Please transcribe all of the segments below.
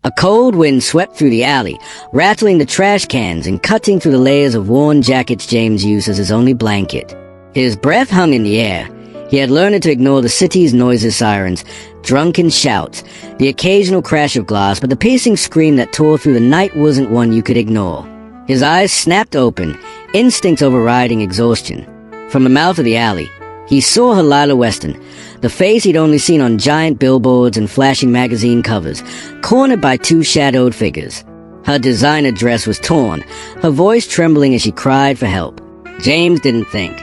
A cold wind swept through the alley, rattling the trash cans and cutting through the layers of worn jackets James used as his only blanket. His breath hung in the air. He had learned to ignore the city's noises, sirens, drunken shouts, the occasional crash of glass, but the piercing scream that tore through the night wasn't one you could ignore. His eyes snapped open, instincts overriding exhaustion. From the mouth of the alley, he saw her Lila Weston, the face he'd only seen on giant billboards and flashing magazine covers, cornered by two shadowed figures. Her designer dress was torn, her voice trembling as she cried for help. James didn't think.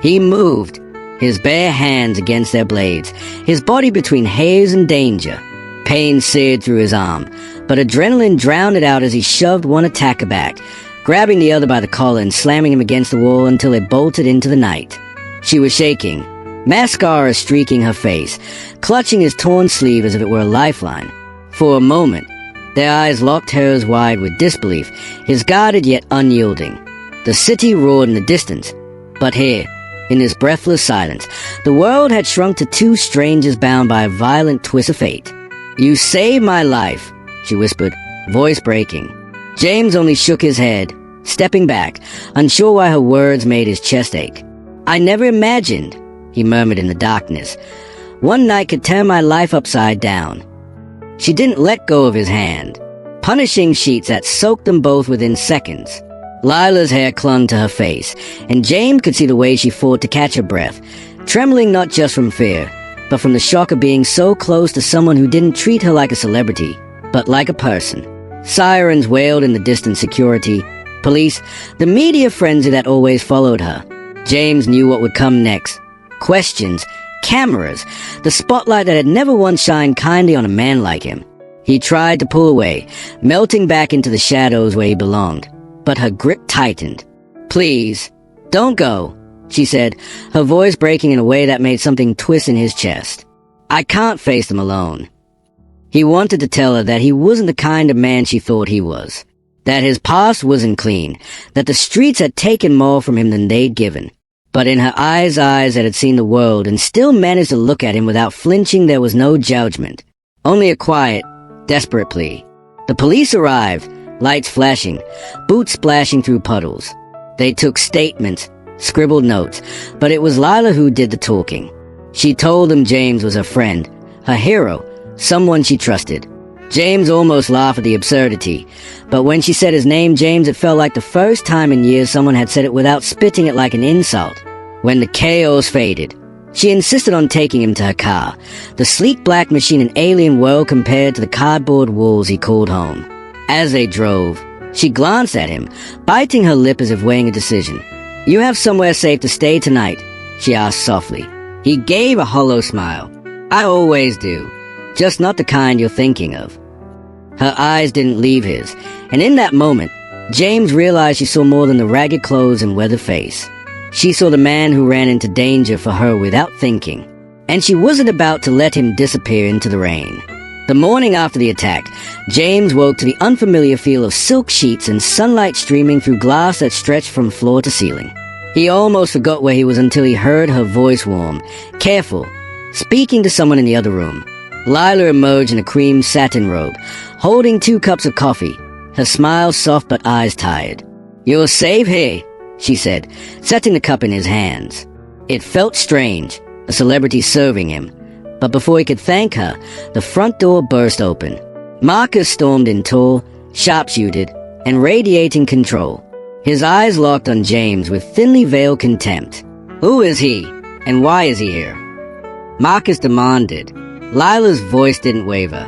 He moved, his bare hands against their blades, his body between haze and danger. Pain seared through his arm, but adrenaline drowned it out as he shoved one attacker back, grabbing the other by the collar and slamming him against the wall until it bolted into the night. She was shaking, mascara streaking her face, clutching his torn sleeve as if it were a lifeline. For a moment, their eyes locked hers wide with disbelief, his guarded yet unyielding. The city roared in the distance, but here, in this breathless silence, the world had shrunk to two strangers bound by a violent twist of fate. "You saved my life," she whispered, voice breaking. James only shook his head, stepping back, unsure why her words made his chest ache. "I never imagined," he murmured in the darkness, "one night could turn my life upside down." She didn't let go of his hand, punishing sheets that soaked them both within seconds. Lila's hair clung to her face, and James could see the way she fought to catch her breath, trembling not just from fear, but from the shock of being so close to someone who didn't treat her like a celebrity, but like a person. Sirens wailed in the distant security, police, the media frenzy that always followed her. James knew what would come next. Questions, cameras, the spotlight that had never once shined kindly on a man like him. He tried to pull away, melting back into the shadows where he belonged, but her grip tightened. "Please, don't go," she said, her voice breaking in a way that made something twist in his chest. "I can't face them alone." He wanted to tell her that he wasn't the kind of man she thought he was, that his past wasn't clean, that the streets had taken more from him than they'd given. But in her eyes that had seen the world and still managed to look at him without flinching, there was no judgment, only a quiet, desperate plea. The police arrived, lights flashing, boots splashing through puddles. They took statements, scribbled notes, but it was Lila who did the talking. She told them James was her friend, her hero, someone she trusted. James almost laughed at the absurdity, but when she said his name, James, it felt like the first time in years someone had said it without spitting it like an insult. When the chaos faded, she insisted on taking him to her car, the sleek black machine an alien world compared to the cardboard walls he called home. As they drove, she glanced at him, biting her lip as if weighing a decision. "You have somewhere safe to stay tonight?" she asked softly. He gave a hollow smile. "I always do, just not the kind you're thinking of." Her eyes didn't leave his, and in that moment, James realized she saw more than the ragged clothes and weathered face. She saw the man who ran into danger for her without thinking, and she wasn't about to let him disappear into the rain. The morning after the attack, James woke to the unfamiliar feel of silk sheets and sunlight streaming through glass that stretched from floor to ceiling. He almost forgot where he was until he heard her voice warm, careful, speaking to someone in the other room. Lila emerged in a cream satin robe, holding 2 cups of coffee, her smile soft but eyes tired. "You're safe here," she said, setting the cup in his hands. It felt strange, a celebrity serving him, but before he could thank her, the front door burst open. Marcus stormed in tall, sharpshooted, and radiating control. His eyes locked on James with thinly veiled contempt. "Who is he, and why is he here?" Marcus demanded. Lila's voice didn't waver.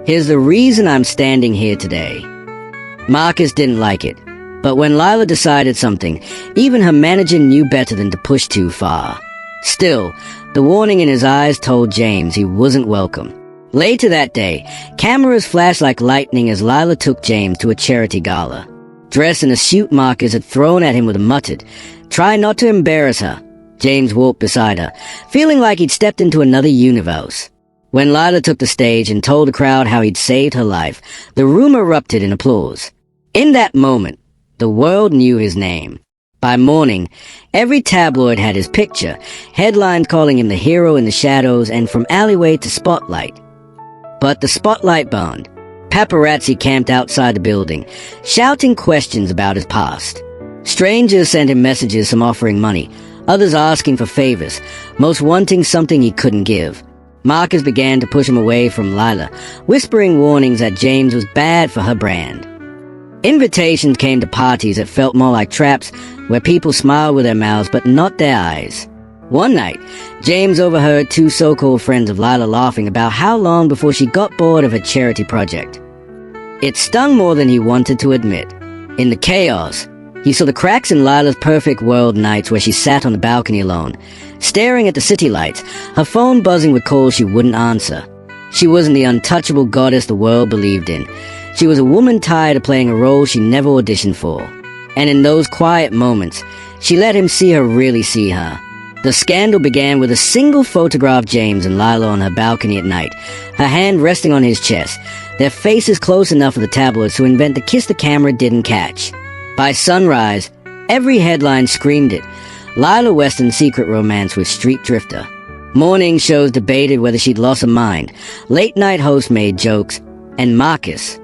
"Here's the reason I'm standing here today." Marcus didn't like it, but when Lila decided something, even her manager knew better than to push too far. Still, the warning in his eyes told James he wasn't welcome. Later that day, cameras flashed like lightning as Lila took James to a charity gala. Dressed in a suit Marcus had thrown at him with a muttered, "Try not to embarrass her." James walked beside her, feeling like he'd stepped into another universe. When Lila took the stage and told the crowd how he'd saved her life, the room erupted in applause. In that moment, the world knew his name. By morning, every tabloid had his picture, headlines calling him the hero in the shadows and from alleyway to spotlight. But the spotlight burned. Paparazzi camped outside the building, shouting questions about his past. Strangers sent him messages, some offering money, others asking for favors, most wanting something he couldn't give. Marcus began to push him away from Lila, whispering warnings that James was bad for her brand. Invitations came to parties that felt more like traps, where people smiled with their mouths but not their eyes. One night, James overheard two so-called friends of Lila laughing about how long before she got bored of her charity project. It stung more than he wanted to admit. In the chaos, he saw the cracks in Lila's perfect world nights where she sat on the balcony alone, staring at the city lights, her phone buzzing with calls she wouldn't answer. She wasn't the untouchable goddess the world believed in. She was a woman tired of playing a role she never auditioned for. And in those quiet moments, she let him see her really see her. The scandal began with a single photograph of James and Lila on her balcony at night, her hand resting on his chest, their faces close enough for the tabloids to invent the kiss the camera didn't catch. By sunrise, every headline screamed it. Lila Weston's secret romance with street drifter. Morning shows debated whether she'd lost her mind. Late-night hosts made jokes. And Marcus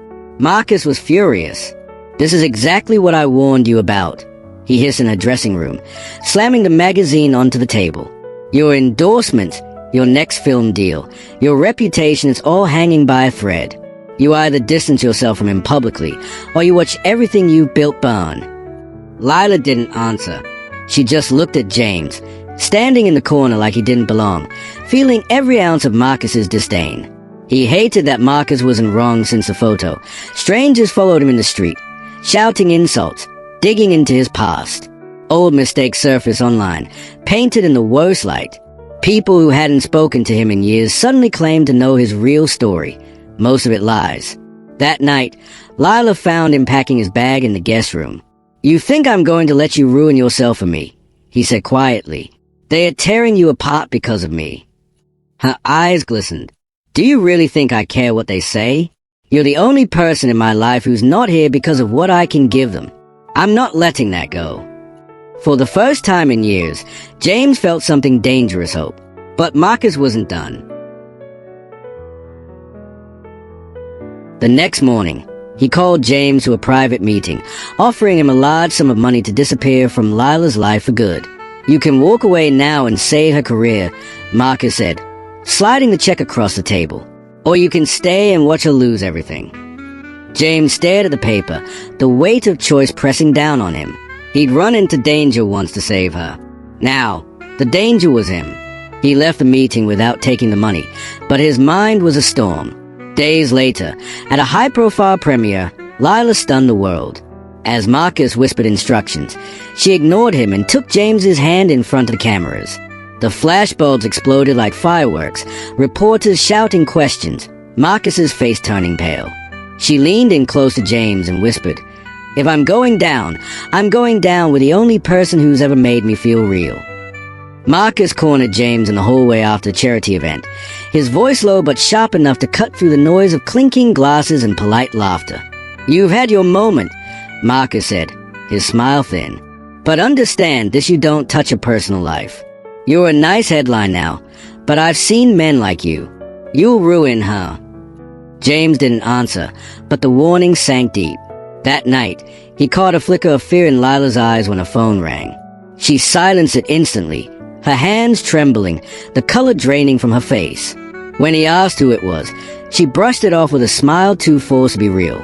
was furious. "This is exactly what I warned you about," he hissed in her dressing room, slamming the magazine onto the table. "Your endorsements, your next film deal, your reputation is all hanging by a thread. You either distance yourself from him publicly, or you watch everything you've built burn." Lila didn't answer. She just looked at James, standing in the corner like he didn't belong, feeling every ounce of Marcus's disdain. He hated that Marcus wasn't wrong since the photo. Strangers followed him in the street, shouting insults, digging into his past. Old mistakes surfaced online, painted in the worst light. People who hadn't spoken to him in years suddenly claimed to know his real story. Most of it lies. That night, Lila found him packing his bag in the guest room. "You think I'm going to let you ruin yourself for me," he said quietly. "They are tearing you apart because of me." Her eyes glistened. "Do you really think I care what they say? You're the only person in my life who's not here because of what I can give them. I'm not letting that go." For the first time in years, James felt something dangerous hope. But Marcus wasn't done. The next morning, he called James to a private meeting, offering him a large sum of money to disappear from Lila's life for good. "You can walk away now and save her career," Marcus said, sliding the check across the table. "Or you can stay and watch her lose everything." James stared at the paper, the weight of choice pressing down on him. He'd run into danger once to save her. Now, the danger was him. He left the meeting without taking the money, but his mind was a storm. Days later, at a high-profile premiere, Lila stunned the world. As Marcus whispered instructions, she ignored him and took James's hand in front of the cameras. The flashbulbs exploded like fireworks, reporters shouting questions, Marcus's face turning pale. She leaned in close to James and whispered, "If I'm going down with the only person who's ever made me feel real." Marcus cornered James in the hallway after the charity event, his voice low but sharp enough to cut through the noise of clinking glasses and polite laughter. "You've had your moment," Marcus said, his smile thin. "But understand, this you don't touch a personal life. You're a nice headline now, but I've seen men like you. You'll ruin her." James didn't answer, but the warning sank deep. That night, he caught a flicker of fear in Lila's eyes when her phone rang. She silenced it instantly, her hands trembling, the color draining from her face. When he asked who it was, she brushed it off with a smile too forced to be real.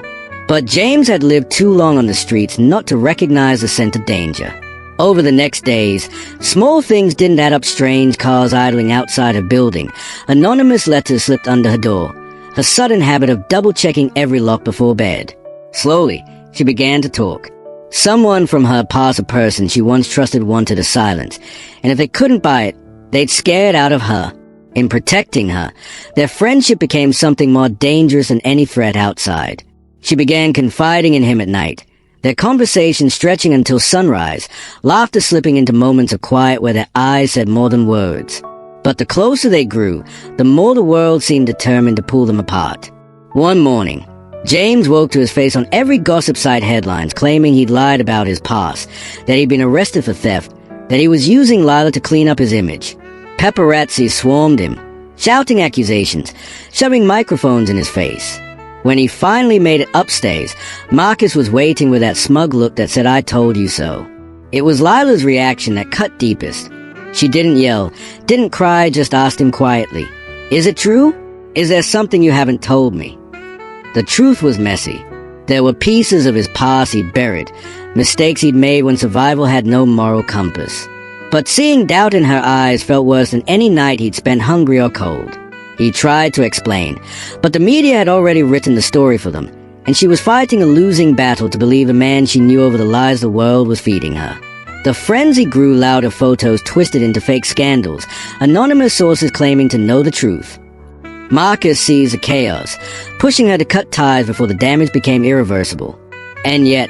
But James had lived too long on the streets not to recognize the scent of danger. Over the next days, small things didn't add up: strange cars idling outside her building, anonymous letters slipped under her door, her sudden habit of double-checking every lock before bed. Slowly, she began to talk. Someone from her past, a person she once trusted, wanted her silence, and if they couldn't buy it, they'd scare it out of her. In protecting her, their friendship became something more dangerous than any threat outside. She began confiding in him at night, their conversation stretching until sunrise, laughter slipping into moments of quiet where their eyes said more than words. But the closer they grew, the more the world seemed determined to pull them apart. One morning, James woke to his face on every gossip site headlines claiming he'd lied about his past, that he'd been arrested for theft, that he was using Lila to clean up his image. Paparazzi swarmed him, shouting accusations, shoving microphones in his face. When he finally made it upstairs, Marcus was waiting with that smug look that said, "I told you so." It was Lila's reaction that cut deepest. She didn't yell, didn't cry, just asked him quietly, "Is it true? Is there something you haven't told me?" The truth was messy. There were pieces of his past he'd buried, mistakes he'd made when survival had no moral compass. But seeing doubt in her eyes felt worse than any night he'd spent hungry or cold. He tried to explain, but the media had already written the story for them, and she was fighting a losing battle to believe the man she knew over the lies the world was feeding her. The frenzy grew louder, photos twisted into fake scandals, anonymous sources claiming to know the truth. Marcus sees the chaos, pushing her to cut ties before the damage became irreversible. And yet,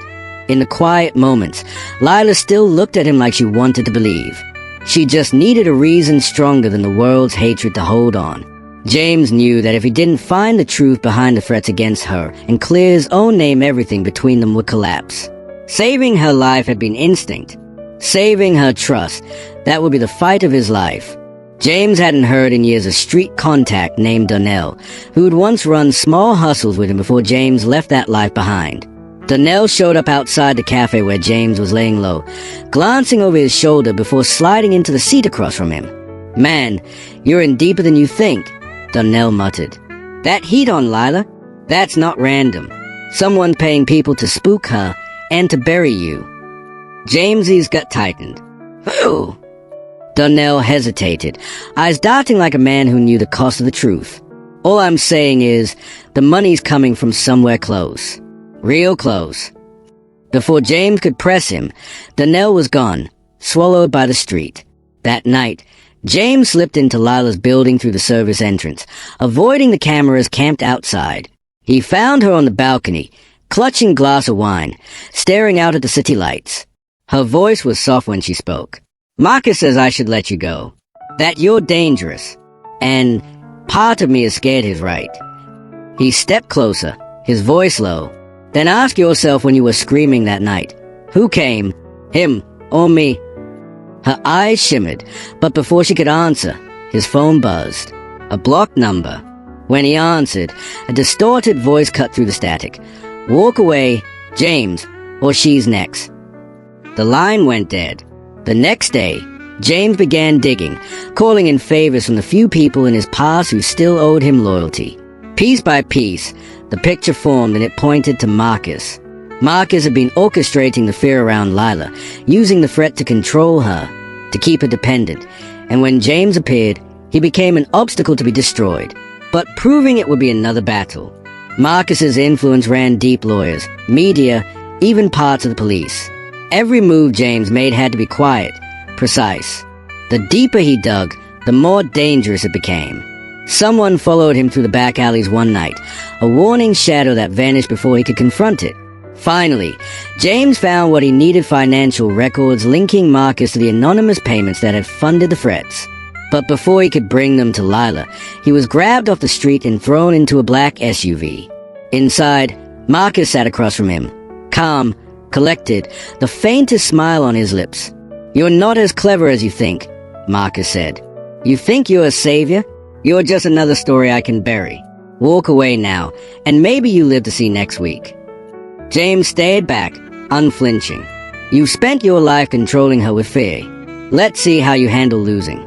in the quiet moments, Lila still looked at him like she wanted to believe. She just needed a reason stronger than the world's hatred to hold on. James knew that if he didn't find the truth behind the threats against her and clear his own name, everything between them would collapse. Saving her life had been instinct. Saving her trust, that would be the fight of his life. James hadn't heard in years a street contact named Donnell, who had once run small hustles with him before James left that life behind. Donnell showed up outside the cafe where James was laying low, glancing over his shoulder before sliding into the seat across from him. "Man, you're in deeper than you think," Donnell muttered. "That heat on Lila? That's not random. Someone paying people to spook her and to bury you." Jamesy's gut tightened. "Who?" Donnell hesitated, eyes darting like a man who knew the cost of the truth. "All I'm saying is, the money's coming from somewhere close. Real close." Before James could press him, Donnell was gone, swallowed by the street. That night, James slipped into Lila's building through the service entrance, avoiding the cameras camped outside. He found her on the balcony, clutching a glass of wine, staring out at the city lights. Her voice was soft when she spoke. "Marcus says I should let you go. That you're dangerous. And part of me is scared he's right." He stepped closer, his voice low. "Then ask yourself when you were screaming that night. Who came? Him or me?" Her eyes shimmered, but before she could answer, his phone buzzed. A blocked number. When he answered, a distorted voice cut through the static. "Walk away, James, or she's next." The line went dead. The next day, James began digging, calling in favors from the few people in his past who still owed him loyalty. Piece by piece, the picture formed and it pointed to Marcus. Marcus had been orchestrating the fear around Lila, using the threat to control her, to keep her dependent, and when James appeared, he became an obstacle to be destroyed, but proving it would be another battle. Marcus's influence ran deep: lawyers, media, even parts of the police. Every move James made had to be quiet, precise. The deeper he dug, the more dangerous it became. Someone followed him through the back alleys one night, a warning shadow that vanished before he could confront it. Finally, James found what he needed: financial records linking Marcus to the anonymous payments that had funded the threats. But before he could bring them to Lila, he was grabbed off the street and thrown into a black SUV. Inside, Marcus sat across from him, calm, collected, the faintest smile on his lips. "You're not as clever as you think," Marcus said. "You think you're a savior? You're just another story I can bury. Walk away now, and maybe you live to see next week." James stayed back, unflinching. "You've spent your life controlling her with fear. Let's see how you handle losing."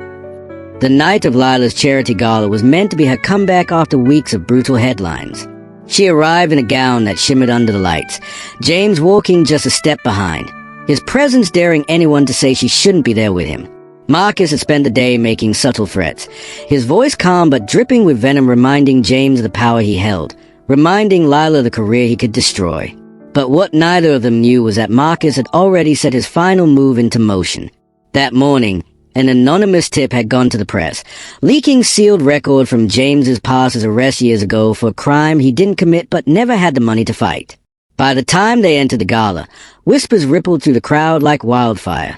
The night of Lila's charity gala was meant to be her comeback after weeks of brutal headlines. She arrived in a gown that shimmered under the lights, James walking just a step behind, his presence daring anyone to say she shouldn't be there with him. Marcus had spent the day making subtle threats, his voice calm but dripping with venom, reminding James of the power he held, reminding Lila the career he could destroy. But what neither of them knew was that Marcus had already set his final move into motion. That morning, an anonymous tip had gone to the press, leaking sealed record from James's past as arrest years ago for a crime he didn't commit but never had the money to fight. By the time they entered the gala, whispers rippled through the crowd like wildfire.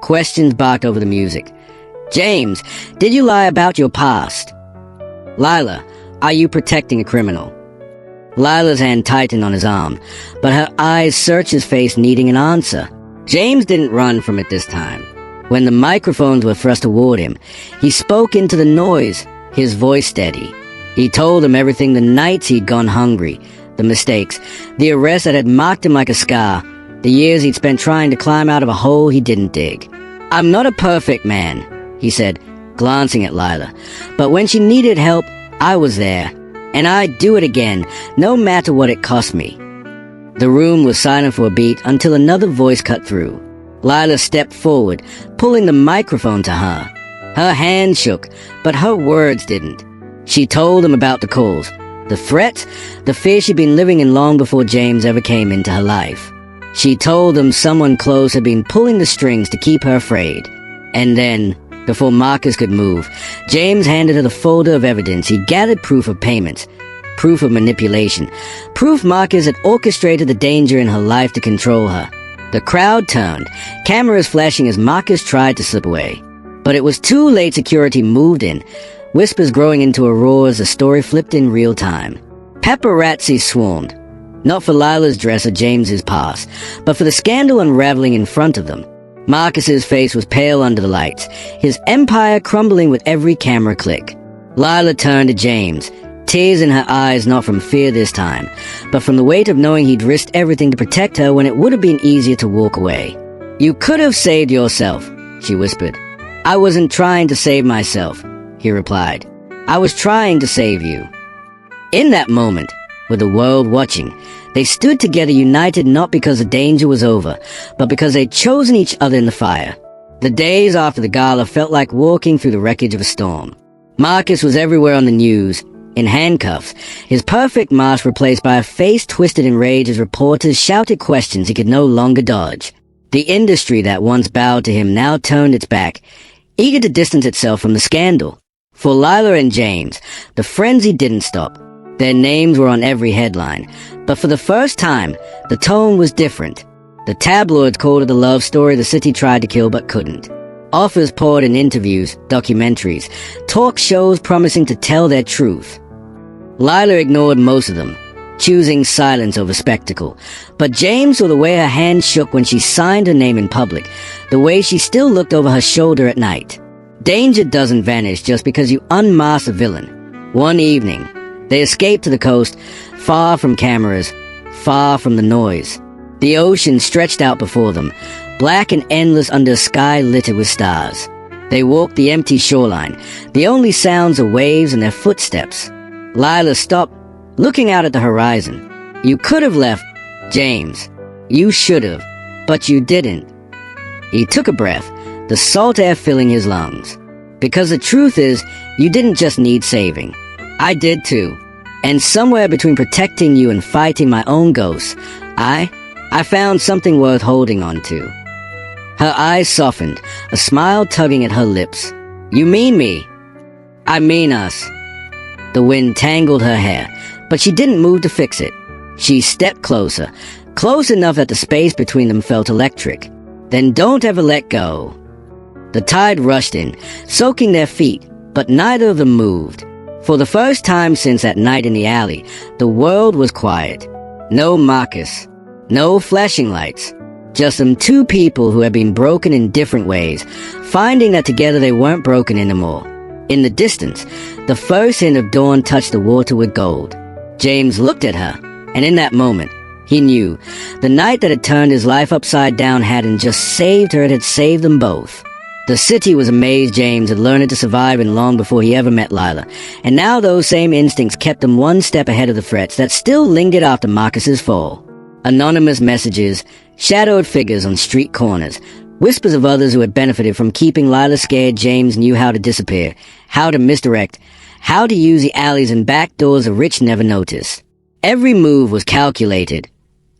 Questions barked over the music. "James, did you lie about your past?" "Lila, are you protecting a criminal?" Lila's hand tightened on his arm, but her eyes searched his face, needing an answer. James didn't run from it this time. When the microphones were thrust toward him, he spoke into the noise, his voice steady. He told them everything: the nights he'd gone hungry, the mistakes, the arrests that had marked him like a scar, the years he'd spent trying to climb out of a hole he didn't dig. "I'm not a perfect man," he said, glancing at Lila, "but when she needed help, I was there. And I'd do it again, no matter what it cost me." The room was silent for a beat until another voice cut through. Lila stepped forward, pulling the microphone to her. Her hand shook, but her words didn't. She told them about the calls, the threats, the fear she'd been living in long before James ever came into her life. She told them someone close had been pulling the strings to keep her afraid. And then, before Marcus could move, James handed her the folder of evidence. He gathered proof of payments, proof of manipulation, proof Marcus had orchestrated the danger in her life to control her. The crowd turned, cameras flashing as Marcus tried to slip away. But it was too late. Security moved in, whispers growing into a roar as the story flipped in real time. Paparazzi swarmed, not for Lila's dress or James's past, but for the scandal unraveling in front of them. Marcus's face was pale under the lights, his empire crumbling with every camera click. Lila turned to James, tears in her eyes, not from fear this time, but from the weight of knowing he'd risked everything to protect her when it would have been easier to walk away. "You could have saved yourself," she whispered. "I wasn't trying to save myself," he replied. "I was trying to save you." In that moment, with the world watching, they stood together, united not because the danger was over, but because they'd chosen each other in the fire. The days after the gala felt like walking through the wreckage of a storm. Marcus was everywhere on the news, in handcuffs, his perfect mask replaced by a face twisted in rage as reporters shouted questions he could no longer dodge. The industry that once bowed to him now turned its back, eager to distance itself from the scandal. For Lila and James, the frenzy didn't stop. Their names were on every headline, but for the first time, the tone was different. The tabloids called it the love story the city tried to kill but couldn't. Offers poured in interviews, documentaries, talk shows promising to tell their truth. Lila ignored most of them, choosing silence over spectacle. But James saw the way her hand shook when she signed her name in public, the way she still looked over her shoulder at night. Danger doesn't vanish just because you unmask a villain. One evening, they escaped to the coast, far from cameras, far from the noise. The ocean stretched out before them, black and endless under a sky littered with stars. They walked the empty shoreline, the only sounds are waves and their footsteps. Lila stopped, looking out at the horizon. "You could have left, James. You should have, but you didn't." He took a breath, the salt air filling his lungs. "Because the truth is, you didn't just need saving. I did too. And somewhere between protecting you and fighting my own ghosts, I found something worth holding on to." Her eyes softened, a smile tugging at her lips. "You mean me?" "I mean us." The wind tangled her hair, but she didn't move to fix it. She stepped closer, close enough that the space between them felt electric. "Then don't ever let go." The tide rushed in, soaking their feet, but neither of them moved. For the first time since that night in the alley, the world was quiet. No Marcus, no flashing lights, just them two people who had been broken in different ways, finding that together they weren't broken anymore. In the distance, the first hint of dawn touched the water with gold. James looked at her, and in that moment, he knew the night that had turned his life upside down hadn't just saved her, it had saved them both. The city was amazed James had learned to survive in long before he ever met Lila, and now those same instincts kept him one step ahead of the threats that still lingered after Marcus's fall. Anonymous messages, shadowed figures on street corners, whispers of others who had benefited from keeping Lila scared. James knew how to disappear, how to misdirect, how to use the alleys and back doors the rich never noticed. Every move was calculated,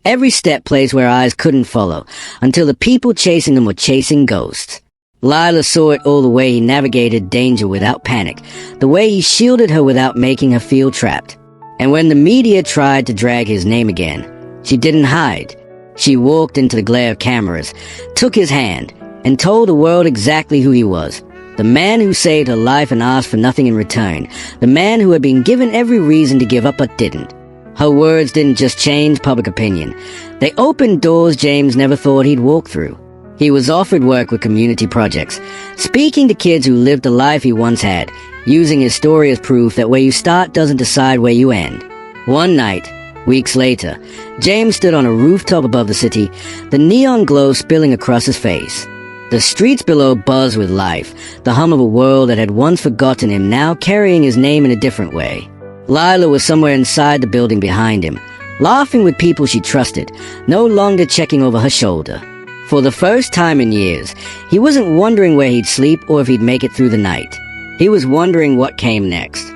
every step placed where eyes couldn't follow, until the people chasing them were chasing ghosts. Lila saw it all, the way he navigated danger without panic, the way he shielded her without making her feel trapped. And when the media tried to drag his name again, she didn't hide. She walked into the glare of cameras, took his hand, and told the world exactly who he was. The man who saved her life and asked for nothing in return. The man who had been given every reason to give up but didn't. Her words didn't just change public opinion. They opened doors James never thought he'd walk through. He was offered work with community projects, speaking to kids who lived the life he once had. using his story as proof that where you start doesn't decide where you end. One night, weeks later, James stood on a rooftop above the city, the neon glow spilling across his face. The streets below buzzed with life, the hum of a world that had once forgotten him now carrying his name in a different way. Lila was somewhere inside the building behind him, laughing with people she trusted, no longer checking over her shoulder. For the first time in years, he wasn't wondering where he'd sleep or if he'd make it through the night. He was wondering what came next.